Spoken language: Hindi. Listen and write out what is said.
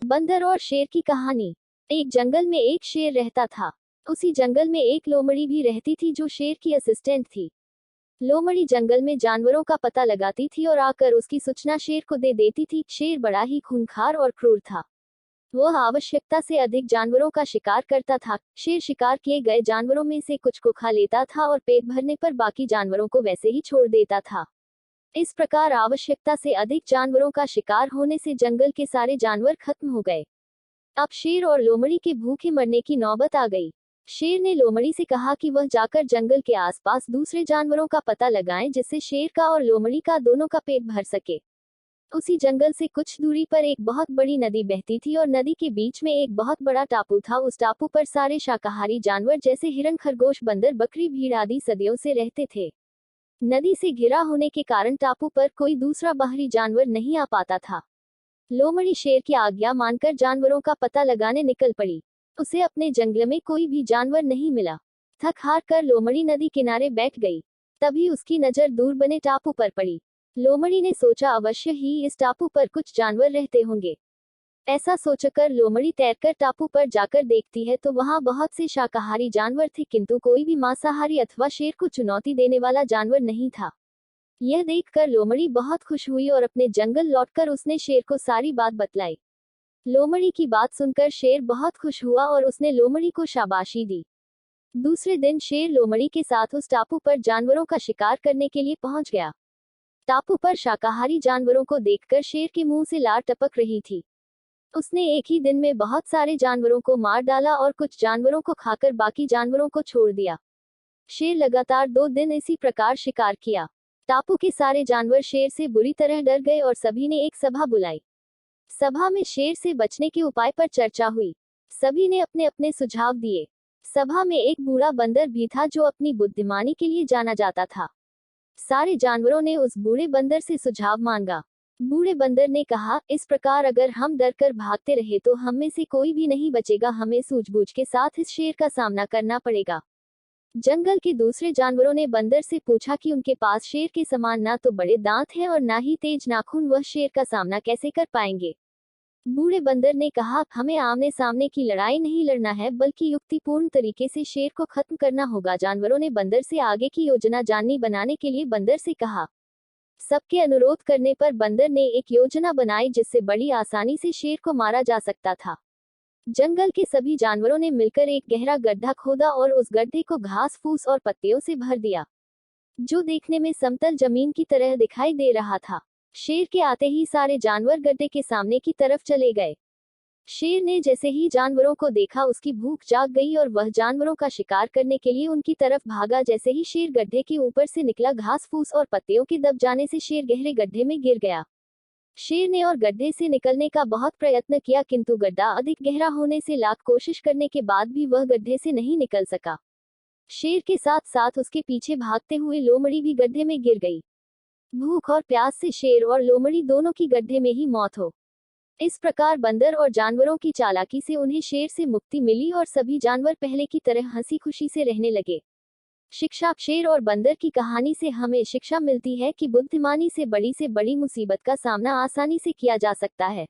बंदर और शेर की कहानी। एक जंगल में एक शेर रहता था। उसी जंगल में एक लोमड़ी भी रहती थी जो शेर की असिस्टेंट थी। लोमड़ी जंगल में जानवरों का पता लगाती थी और आकर उसकी सूचना शेर को दे देती थी। शेर बड़ा ही खूंखार और क्रूर था। वह आवश्यकता से अधिक जानवरों का शिकार करता था। शेर शिकार किए गए जानवरों में से कुछ को खा लेता था और पेट भरने पर बाकी जानवरों को वैसे ही छोड़ देता था। इस प्रकार आवश्यकता से अधिक जानवरों का शिकार होने से जंगल के सारे जानवर खत्म हो गए। अब शेर और लोमड़ी के भूखे मरने की नौबत आ गई। शेर ने लोमड़ी से कहा कि वह जाकर जंगल के आसपास दूसरे जानवरों का पता लगाएं जिससे शेर का और लोमड़ी का दोनों का पेट भर सके। उसी जंगल से कुछ दूरी पर एक बहुत बड़ी नदी बहती थी और नदी के बीच में एक बहुत बड़ा टापू था। उस टापू पर सारे शाकाहारी जानवर जैसे हिरण, खरगोश, बंदर, बकरी, भीड़ आदि सदियों से रहते थे। नदी से घिरा होने के कारण टापू पर कोई दूसरा बाहरी जानवर नहीं आ पाता था। लोमड़ी शेर की आज्ञा मानकर जानवरों का पता लगाने निकल पड़ी। उसे अपने जंगल में कोई भी जानवर नहीं मिला। थक हार कर लोमड़ी नदी किनारे बैठ गई। तभी उसकी नजर दूर बने टापू पर पड़ी। लोमड़ी ने सोचा अवश्य ही इस टापू पर कुछ जानवर रहते होंगे। ऐसा सोचकर लोमड़ी तैरकर टापू पर जाकर देखती है तो वहां बहुत से शाकाहारी जानवर थे, किंतु कोई भी मांसाहारी अथवा शेर को चुनौती देने वाला जानवर नहीं था। यह देखकर लोमड़ी बहुत खुश हुई और अपने जंगल लौटकर उसने शेर को सारी बात बतलाई। लोमड़ी की बात सुनकर शेर बहुत खुश हुआ और उसने लोमड़ी को शाबाशी दी। दूसरे दिन शेर लोमड़ी के साथ उस टापू पर जानवरों का शिकार करने के लिए पहुंच गया। टापू पर शाकाहारी जानवरों को देखकर शेर के मुंह से लार टपक रही थी। उसने एक ही दिन में बहुत सारे जानवरों को मार डाला और कुछ जानवरों को खाकर बाकी जानवरों को छोड़ दिया। शेर लगातार 2 दिन इसी प्रकार शिकार किया। टापू के सारे जानवर शेर से बुरी तरह डर गए और सभी ने एक सभा बुलाई। सभा में शेर से बचने के उपाय पर चर्चा हुई। सभी ने अपने अपने सुझाव दिए। सभा में एक बूढ़ा बंदर भी था जो अपनी बुद्धिमानी के लिए जाना जाता था। सारे जानवरों ने उस बूढ़े बंदर से सुझाव मांगा। बूढ़े बंदर ने कहा, इस प्रकार अगर हम डर कर भागते रहे तो हम में से कोई भी नहीं बचेगा। हमें सूझबूझ के साथ इस शेर का सामना करना पड़ेगा। जंगल के दूसरे जानवरों ने बंदर से पूछा कि उनके पास शेर के समान ना तो बड़े दांत हैं और ना ही तेज नाखून, वह शेर का सामना कैसे कर पाएंगे। बूढ़े बंदर ने कहा, हमें आमने सामने की लड़ाई नहीं लड़ना है बल्कि युक्तिपूर्ण तरीके से शेर को खत्म करना होगा। जानवरों ने बंदर से आगे की योजना जाननी बनाने के लिए बंदर से कहा। सबके अनुरोध करने पर बंदर ने एक योजना बनाई जिससे बड़ी आसानी से शेर को मारा जा सकता था। जंगल के सभी जानवरों ने मिलकर एक गहरा गड्ढा खोदा और उस गड्ढे को घास फूस और पत्तियों से भर दिया, जो देखने में समतल जमीन की तरह दिखाई दे रहा था। शेर के आते ही सारे जानवर गड्ढे के सामने की तरफ चले गए। शेर ने जैसे ही जानवरों को देखा उसकी भूख जाग गई और वह जानवरों का शिकार करने के लिए उनकी तरफ भागा। जैसे ही शेर गड्ढे के ऊपर से निकला, घास फूस और पत्तियों के दब जाने से शेर गहरे गड्ढे में गिर गया। शेर ने और गड्ढे से निकलने का बहुत प्रयत्न किया, किंतु गड्ढा अधिक गहरा होने से लाख कोशिश करने के बाद भी वह गड्ढे से नहीं निकल सका। शेर के साथ साथ उसके पीछे भागते हुए लोमड़ी भी गड्ढे में गिर गई। भूख और प्यास से शेर और लोमड़ी दोनों की गड्ढे में ही मौत हो। इस प्रकार बंदर और जानवरों की चालाकी से उन्हें शेर से मुक्ति मिली और सभी जानवर पहले की तरह हंसी खुशी से रहने लगे। शिक्षा। शेर और बंदर की कहानी से हमें शिक्षा मिलती है कि बुद्धिमानी से बड़ी मुसीबत का सामना आसानी से किया जा सकता है।